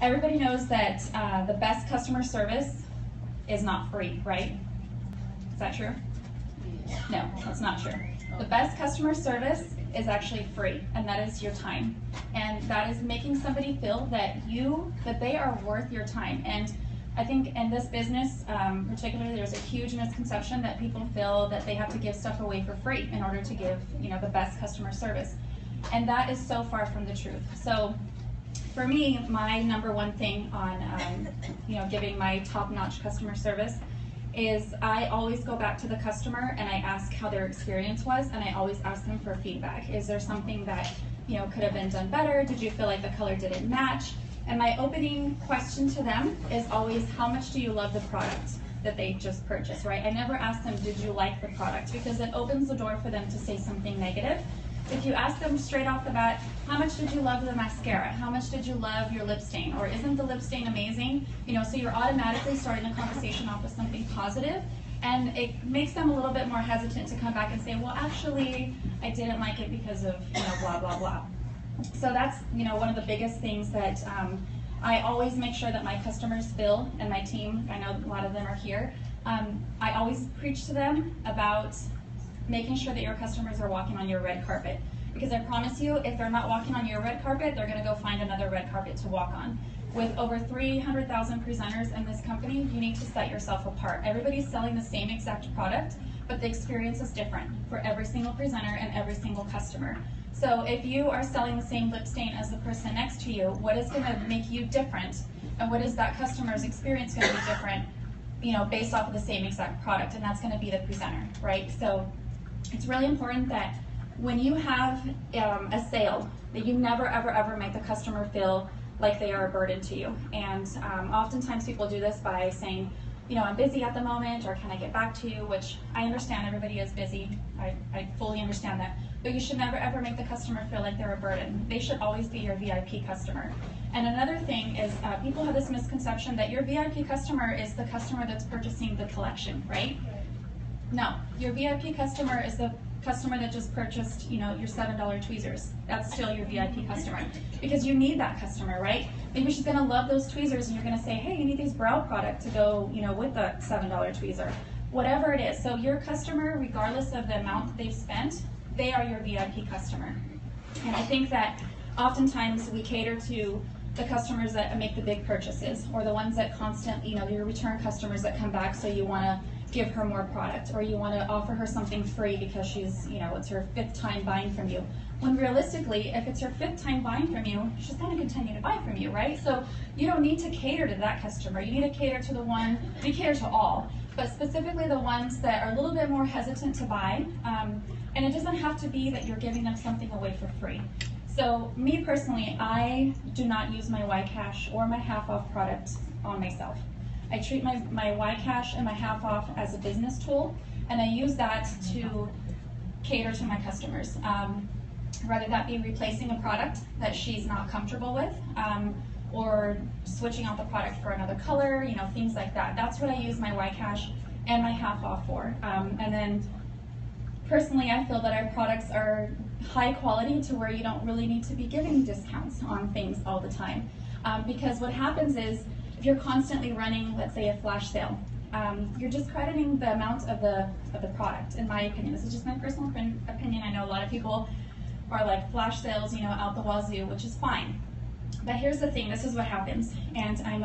Everybody knows that the best customer service is not free, right? Is that true? No, that's not true. The best customer service is actually free, and that is your time. And that is making somebody feel that they are worth your time. And I think in this business, particularly, there's a huge misconception that people feel that they have to give stuff away for free in order to give, the best customer service. And that is so far from the truth. So for me, my number one thing on, giving my top-notch customer service is I always go back to the customer and I ask how their experience was, and I always ask them for feedback. Is there something that, could have been done better? Did you feel like the color didn't match? And my opening question to them is always, how much do you love the product that they just purchased, right? I never ask them, did you like the product? Because it opens the door for them to say something negative. If you ask them straight off the bat, how much did you love the mascara? How much did you love your lip stain? Or isn't the lip stain amazing? So you're automatically starting the conversation off with something positive, and it makes them a little bit more hesitant to come back and say, well, actually, I didn't like it because of, blah, blah, blah. So that's, one of the biggest things that I always make sure that my customers feel, and my team, I know a lot of them are here, I always preach to them about making sure that your customers are walking on your red carpet. Because I promise you, if they're not walking on your red carpet, they're gonna go find another red carpet to walk on. With over 300,000 presenters in this company, you need to set yourself apart. Everybody's selling the same exact product, but the experience is different for every single presenter and every single customer. So if you are selling the same lip stain as the person next to you, what is gonna make you different? And what is that customer's experience gonna be different, based off of the same exact product? And that's gonna be the presenter, right? So it's really important that when you have a sale, that you never, ever, ever make the customer feel like they are a burden to you. And oftentimes people do this by saying, I'm busy at the moment, or can I get back to you? Which I understand, everybody is busy. I fully understand that. But you should never, ever make the customer feel like they're a burden. They should always be your VIP customer. And another thing is people have this misconception that your VIP customer is the customer that's purchasing the collection, right? No, your VIP customer is the customer that just purchased, your $7 tweezers. That's still your VIP customer, because you need that customer, right? Maybe she's gonna love those tweezers, and you're gonna say, hey, you need these brow product to go, with the $7 tweezer. Whatever it is. So your customer, regardless of the amount that they've spent, they are your VIP customer. And I think that oftentimes we cater to the customers that make the big purchases, or the ones that constantly, your return customers that come back, so you wanna give her more product, or you want to offer her something free because she's, it's her 5th time buying from you. When realistically, if it's her 5th time buying from you, she's going to continue to buy from you, right? So you don't need to cater to that customer. You need to cater to the one, we cater to all, but specifically the ones that are a little bit more hesitant to buy. And it doesn't have to be that you're giving them something away for free. So me personally, I do not use my Y-Cash or my half-off product on myself. I treat my Y-Cash and my half off as a business tool, and I use that to cater to my customers. Whether that be replacing a product that she's not comfortable with, or switching out the product for another color, things like that. That's what I use my Y-Cash and my half off for. And then personally, I feel that our products are high quality to where you don't really need to be giving discounts on things all the time. Because what happens is, if you're constantly running, let's say, a flash sale, you're discrediting the amount of the product, in my opinion. This is just my personal opinion. I know a lot of people are like flash sales, out the wazoo, which is fine. But here's the thing, this is what happens, and I'm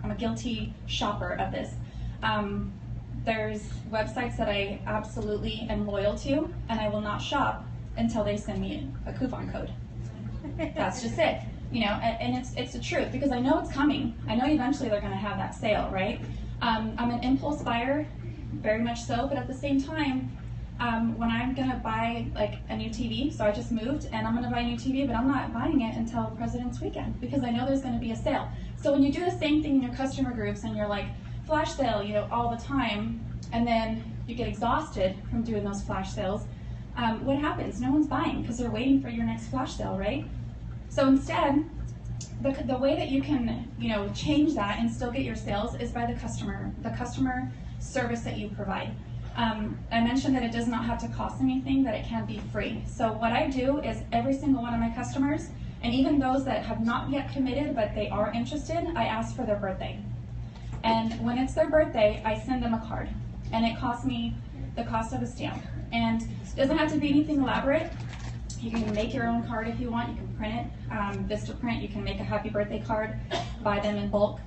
a guilty shopper of this. There's websites that I absolutely am loyal to, and I will not shop until they send me a coupon code. That's just it. And it's the truth, because I know it's coming. I know eventually they're going to have that sale, right? I'm an impulse buyer, very much so, but at the same time, when I'm going to buy like a new TV, so I just moved and I'm going to buy a new TV, but I'm not buying it until President's Weekend, because I know there's going to be a sale. So when you do the same thing in your customer groups and you're like, flash sale, all the time, and then you get exhausted from doing those flash sales, what happens? No one's buying because they're waiting for your next flash sale, right? So instead, the way that you can, change that and still get your sales is by the customer service that you provide. I mentioned that it does not have to cost anything, that it can be free. So what I do is every single one of my customers, And even those that have not yet committed, but they are interested, I ask for their birthday. And when it's their birthday, I send them a card. And it costs me the cost of a stamp. And it doesn't have to be anything elaborate. You can make your own card if you want. You can print it, Vistaprint. You can make a happy birthday card, buy them in bulk.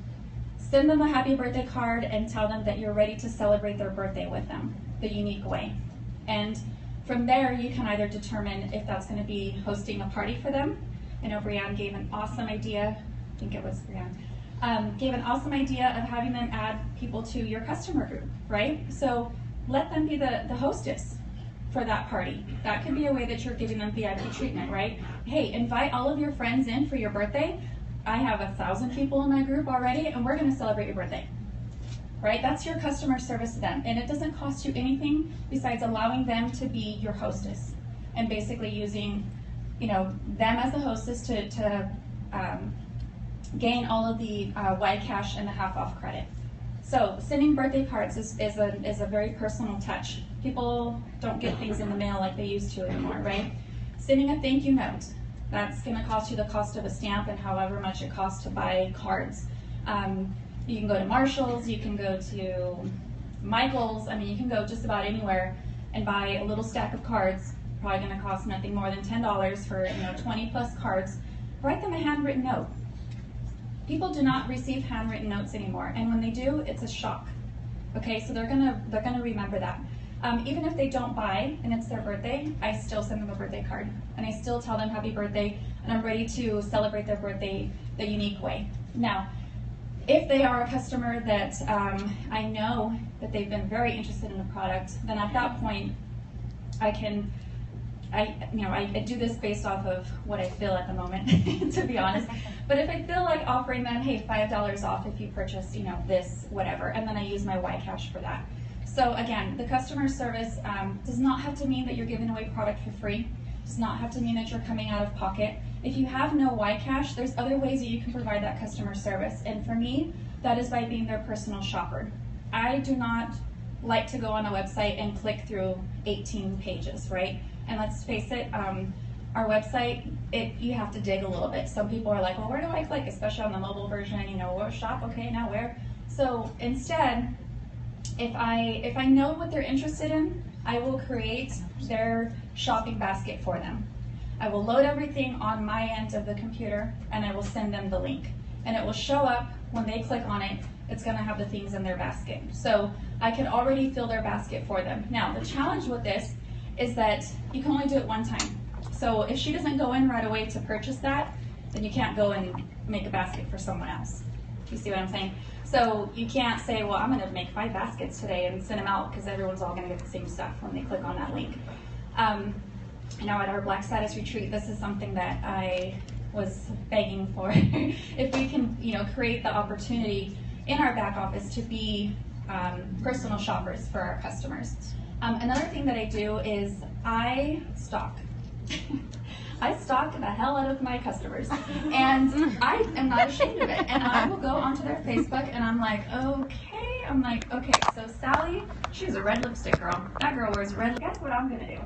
Send them a happy birthday card and tell them that you're ready to celebrate their birthday with them, the unique way. And from there, you can either determine if that's going to be hosting a party for them. I know Brianne gave an awesome idea. I think it was Brianne. Gave an awesome idea of having them add people to your customer group, right? So let them be the hostess for that party. That could be a way that you're giving them VIP treatment, right? Hey, invite all of your friends in for your birthday. I have 1,000 people in my group already, and we're going to celebrate your birthday, right? That's your customer service to them, and it doesn't cost you anything besides allowing them to be your hostess and basically using, them as the hostess to gain all of the Y cash and the half off credit. So sending birthday cards is a very personal touch. People don't get things in the mail like they used to anymore, right? Sending a thank you note, that's going to cost you the cost of a stamp and however much it costs to buy cards. You can go to Marshall's, you can go to Michael's, you can go just about anywhere and buy a little stack of cards, probably going to cost nothing more than $10 for 20 plus cards. Write them a handwritten note. People do not receive handwritten notes anymore, and when they do, it's a shock. Okay, so they're gonna remember that. Even if they don't buy and it's their birthday, I still send them a birthday card, and I still tell them happy birthday, and I'm ready to celebrate their birthday the unique way. Now, if they are a customer that I know that they've been very interested in the product, then at that point, I do this based off of what I feel at the moment, to be honest. But if I feel like offering them, hey, $5 off if you purchase, this, whatever, and then I use my Y cash for that. So again, the customer service does not have to mean that you're giving away product for free. Does not have to mean that you're coming out of pocket. If you have no Y cash, there's other ways that you can provide that customer service. And for me, that is by being their personal shopper. I do not like to go on a website and click through 18 pages, right? And let's face it, our website, you have to dig a little bit. Some people are like, well, where do I click? Especially on the mobile version, where shop, okay, now where? So instead, if I know what they're interested in, I will create their shopping basket for them. I will load everything on my end of the computer, and I will send them the link. And it will show up when they click on it. It's going to have the things in their basket. So I can already fill their basket for them. Now, the challenge with this is that you can only do it one time. So if she doesn't go in right away to purchase that, then you can't go and make a basket for someone else. You see what I'm saying? So you can't say, well, I'm going to make 5 baskets today and send them out because everyone's all going to get the same stuff when they click on that link. At our Black Status retreat, this is something that I was begging for. If we can, create the opportunity in our back office to be personal shoppers for our customers. Another thing that I do is I stalk. I stalk the hell out of my customers, and I am not ashamed of it. And I will go onto their Facebook, and I'm like, okay, so Sally, she's a red lipstick girl. That girl wears red. Guess what I'm gonna do?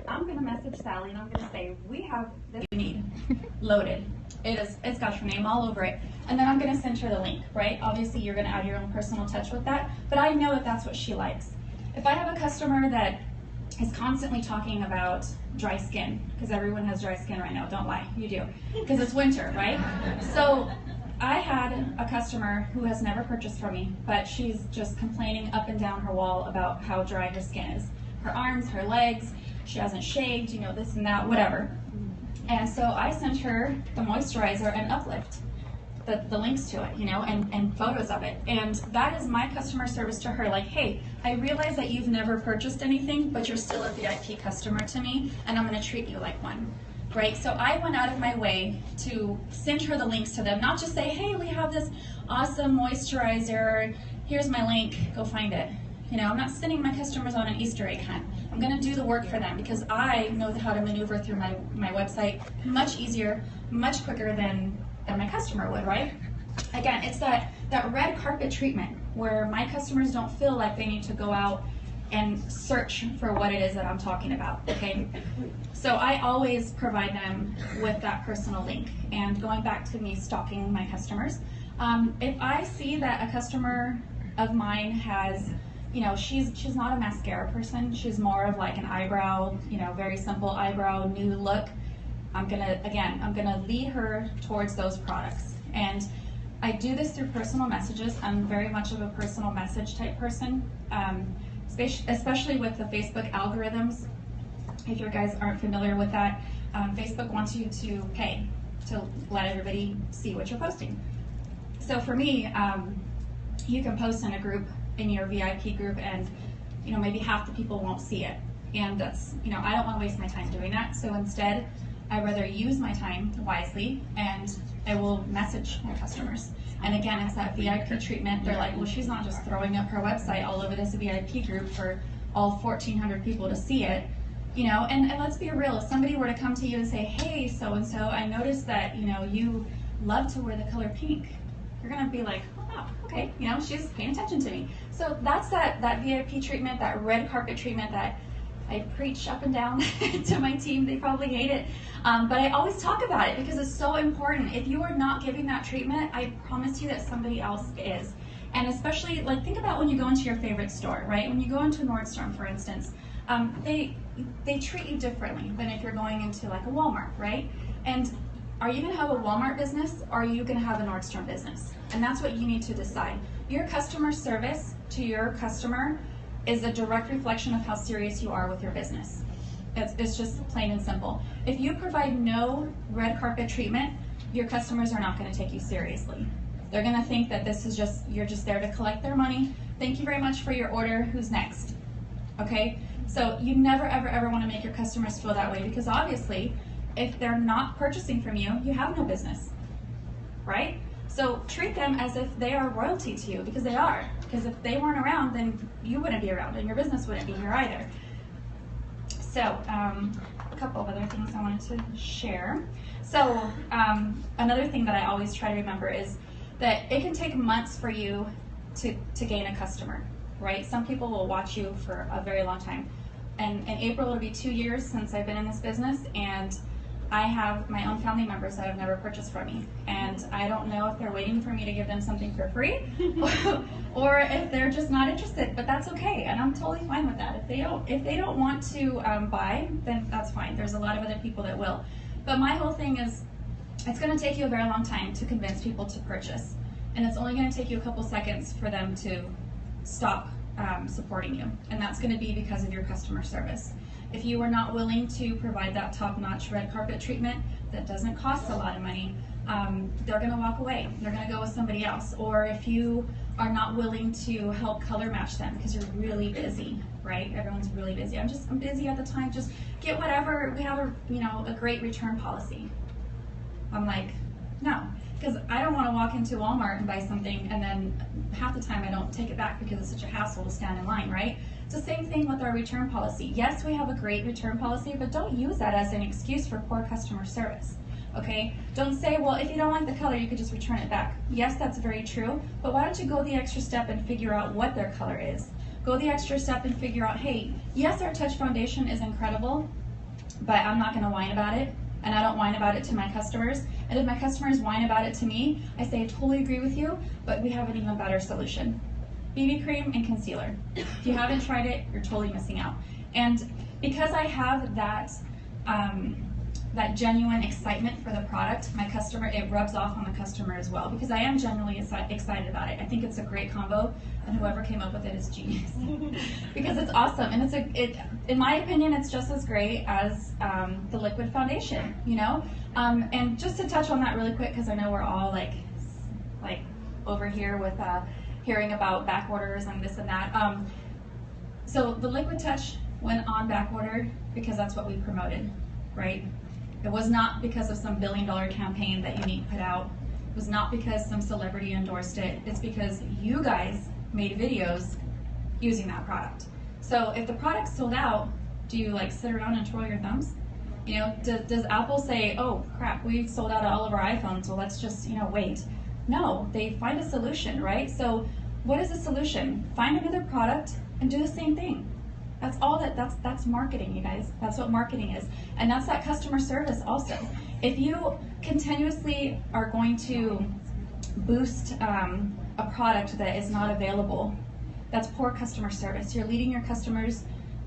I'm gonna message Sally, and I'm gonna say, we have this you need loaded. It's got your name all over it. And then I'm gonna send her the link, right? Obviously, you're gonna add your own personal touch with that, but I know that that's what she likes. If I have a customer that is constantly talking about dry skin, because everyone has dry skin right now, don't lie, you do, because it's winter, right? So I had a customer who has never purchased from me, but she's just complaining up and down her wall about how dry her skin is. Her arms, her legs, she hasn't shaved, this and that, whatever. And so I sent her the moisturizer and Uplift, the links to it, and photos of it. And that is my customer service to her, like, hey, I realize that you've never purchased anything, but you're still a VIP customer to me, and I'm gonna treat you like one, right? So I went out of my way to send her the links to them, not just say, hey, we have this awesome moisturizer, here's my link, go find it. I'm not sending my customers on an Easter egg hunt. I'm gonna do the work for them because I know how to maneuver through my website much easier, much quicker than my customer would, right? Again, it's that red carpet treatment where my customers don't feel like they need to go out and search for what it is that I'm talking about, okay? So I always provide them with that personal link. And going back to me stalking my customers, if I see that a customer of mine has, she's not a mascara person, she's more of like an eyebrow, very simple eyebrow, new look, I'm gonna lead her towards those products. And I do this through personal messages. I'm very much of a personal message type person, especially with the Facebook algorithms. If you guys aren't familiar with that, Facebook wants you to pay to let everybody see what you're posting. So for me, you can post in a group, in your VIP group, and maybe half the people won't see it. And that's, I don't want to waste my time doing that. So instead, I'd rather use my time wisely, and I will message my customers. And again, it's that VIP treatment. They're like, well, she's not just throwing up her website all over this VIP group for all 1,400 people to see it. And let's be real, if somebody were to come to you and say, hey, so-and-so, I noticed that, you love to wear the color pink, you're gonna be like, oh, okay, she's paying attention to me. So that's that VIP treatment, that red carpet treatment that I preach up and down to my team. They probably hate it, but I always talk about it because it's so important. If you are not giving that treatment, I promise you that somebody else is. And especially, like, think about when you go into your favorite store, right? When you go into Nordstrom, for instance, they treat you differently than if you're going into like a Walmart, right? And are you going to have a Walmart business, or are you going to have a Nordstrom business? And that's what you need to decide. Your customer service to your customer is a direct reflection of how serious you are with your business. It's just plain and simple. If you provide no red carpet treatment, your customers are not going to take you seriously. They're going to think that this is you're just there to collect their money. Thank you very much for your order. Who's next? Okay? So you never, ever, ever want to make your customers feel that way, because obviously, if they're not purchasing from you, you have no business, right? So treat them as if they are royalty to you, because they are. Because if they weren't around, then you wouldn't be around, and your business wouldn't be here either. So a couple of other things I wanted to share. So another thing that I always try to remember is that it can take months for you to gain a customer, right? Some people will watch you for a very long time. And in April, it'll be 2 years since I've been in this business, and I have my own family members that have never purchased from me, and I don't know if they're waiting for me to give them something for free or if they're just not interested, but that's okay, and I'm totally fine with that. If they don't want to buy, then that's fine. There's a lot of other people that will. But my whole thing is, it's going to take you a very long time to convince people to purchase, and it's only going to take you a couple seconds for them to stop supporting you, and that's going to be because of your customer service. If you are not willing to provide that top-notch red carpet treatment that doesn't cost a lot of money, they're going to walk away. They're going to go with somebody else. Or if you are not willing to help color match them because you're really busy, right? Everyone's really busy. I'm busy at the time. Just get whatever. We have a great return policy. I'm like, no, because I don't want to walk into Walmart and buy something and then half the time I don't take it back because it's such a hassle to stand in line, right? It's the same thing with our return policy. Yes, we have a great return policy, but don't use that as an excuse for poor customer service, okay? Don't say, well, if you don't like the color, you could just return it back. Yes, that's very true, but why don't you go the extra step and figure out what their color is? Go the extra step and figure out, hey, yes, our Touch Foundation is incredible, but I'm not gonna whine about it, and I don't whine about it to my customers. And if my customers whine about it to me, I say, I totally agree with you, but we have an even better solution. BB cream and concealer. If you haven't tried it, you're totally missing out. And because I have that that genuine excitement for the product, it rubs off on the customer as well, because I am genuinely excited about it. I think it's a great combo, and whoever came up with it is genius. Because it's awesome, and in my opinion, it's just as great as the liquid foundation, And just to touch on that really quick, because I know we're all like over here with hearing about back orders and this and that. So the Liquid Touch went on back ordered because that's what we promoted, right? It was not because of some billion-dollar campaign that Younique put out. It was not because some celebrity endorsed it. It's because you guys made videos using that product. So if the product's sold out, do you sit around and twirl your thumbs? Does Apple say, oh crap, we sold out all of our iPhones, so let's just wait? No, they find a solution, right? So what is the solution? Find another product and do the same thing. That's all that's marketing, you guys. That's what marketing is. And that's that customer service also. If you continuously are going to boost a product that is not available, that's poor customer service. You're leading your customers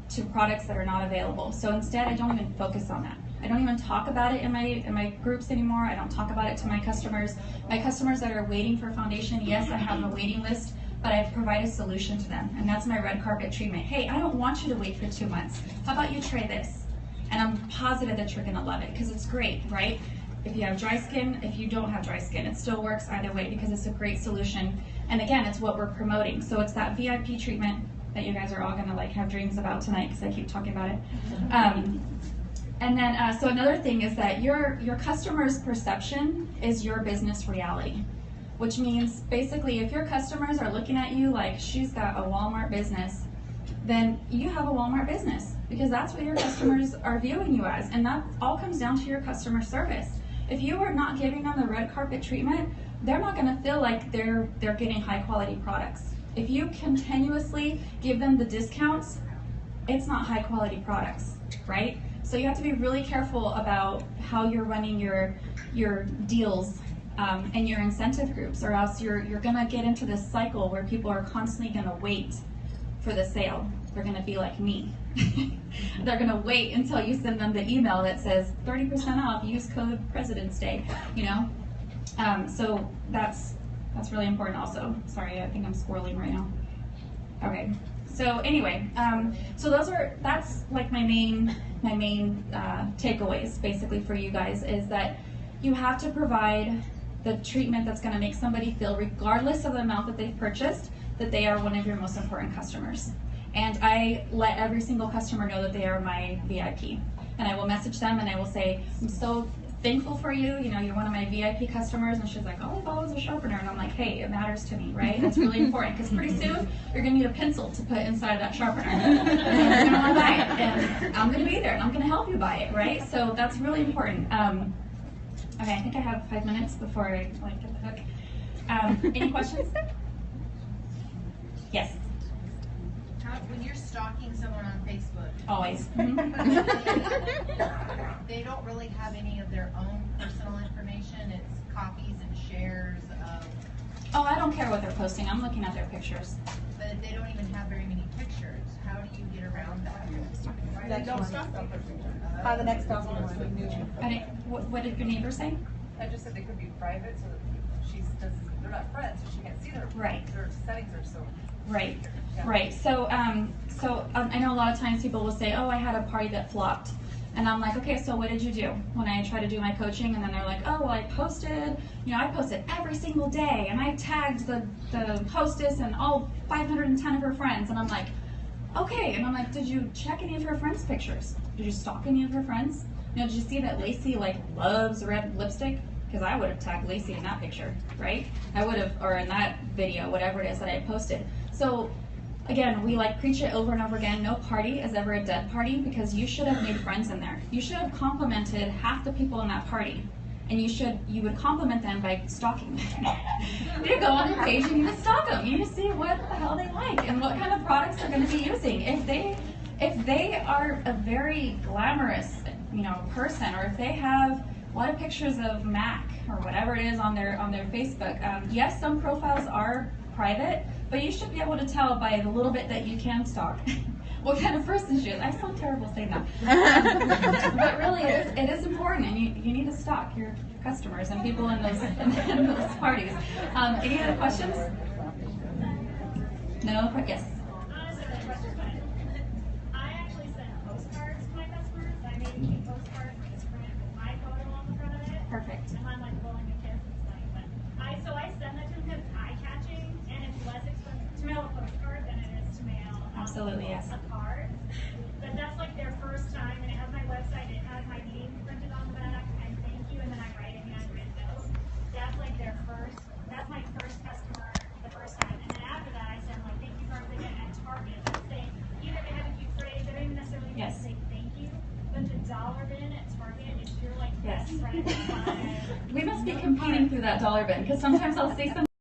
to products that are not available. So instead, I don't even focus on that. I don't even talk about it in my groups anymore. I don't talk about it to my customers. My customers that are waiting for foundation, yes, I have a waiting list, but I provide a solution to them, and that's my red carpet treatment. Hey, I don't want you to wait for 2 months. How about you try this? And I'm positive that you're gonna love it, because it's great, right? If you have dry skin, if you don't have dry skin, it still works either way because it's a great solution. And again, it's what we're promoting. So it's that VIP treatment that you guys are all gonna like have dreams about tonight, because I keep talking about it. And then, so another thing is that your customer's perception is your business reality. Which means basically if your customers are looking at you like she's got a Walmart business, then you have a Walmart business, because that's what your customers are viewing you as, and that all comes down to your customer service. If you are not giving them the red carpet treatment, they're not going to feel like they're getting high quality products. If you continuously give them the discounts, it's not high quality products, right? So you have to be really careful about how you're running your deals and your incentive groups, or else you're gonna get into this cycle where people are constantly gonna wait for the sale. They're gonna be like me. They're gonna wait until you send them the email that says 30% off, use code President's Day, you know? So that's really important also. Sorry, I think I'm squirreling right now. Okay, so anyway, so that's like my main takeaways basically for you guys, is that you have to provide the treatment that's going to make somebody feel, regardless of the amount that they've purchased, that they are one of your most important customers. And I let every single customer know that they are my VIP. And I will message them and I will say, I'm so thankful for you, you know, you're one of my VIP customers. And she's like, oh, I was a sharpener. And I'm like, hey, it matters to me, right? It's really important, because pretty soon you're going to need a pencil to put inside that sharpener. And you're going to want to buy it. And I'm going to be there and I'm going to help you buy it, right? So that's really important. Okay, I think I have 5 minutes before I get the hook. Any questions? Yes. When you're stalking someone on Facebook, Always. They don't really have any of their own personal information. It's copies and shares of. Oh, I don't care what they're posting. I'm looking at their pictures. But they don't even have very many pictures. How do you get around that? They don't stalk them. By the next document. What did your neighbor say? I just said they could be private, so that they're not friends, so she can't see their settings are so. Right, yeah. right. So, I know a lot of times people will say, "Oh, I had a party that flopped," and I'm like, "Okay, so what did you do?" When I try to do my coaching, and then they're like, "Oh, well, I posted every single day, and I tagged the hostess and all 510 of her friends," and I'm like, "Okay," and I'm like, "Did you check any of her friends' pictures? Did you stalk any of her friends? You know, did you see that Lacey like loves red lipstick?" Because I would have tagged Lacey in that picture, right? I would have, or in that video, whatever it is that I posted. So again, we like preach it over and over again. No party is ever a dead party, because you should have made friends in there. You should have complimented half the people in that party, and you would compliment them by stalking them. You go on their page and you stalk them. You see what the hell they like and what kind of products they're going to be using. If they are a very glamorous, you know, person, or if they have a lot of pictures of Mac or whatever it is on their Facebook. Yes, some profiles are private, but you should be able to tell by the little bit that you can stalk what kind of person she is. I sound terrible saying that, but really, it is important, and you need to stalk your customers and people in those parties. Any other questions? No? Yes. I actually send postcards to my customers. I made a postcard with a print with my photo on the front of it. Perfect. And I'm like blowing a kiss and stuff. But I send that to them because it's eye-catching, and it's less expensive to mail a postcard than it is to mail Absolutely, yes. a card. But that's like their first time, and it has my website, it has my name printed on the back, and thank you, and then I write a handwritten note. That's like that's my first customer the first time. And then after that, I send like thank you cards again at Target. Let's say either they have a cute phrase, they don't even necessarily need to say thank you, but the dollar bin at Target is your like best friend. We must be competing through that dollar bin, because sometimes I'll say something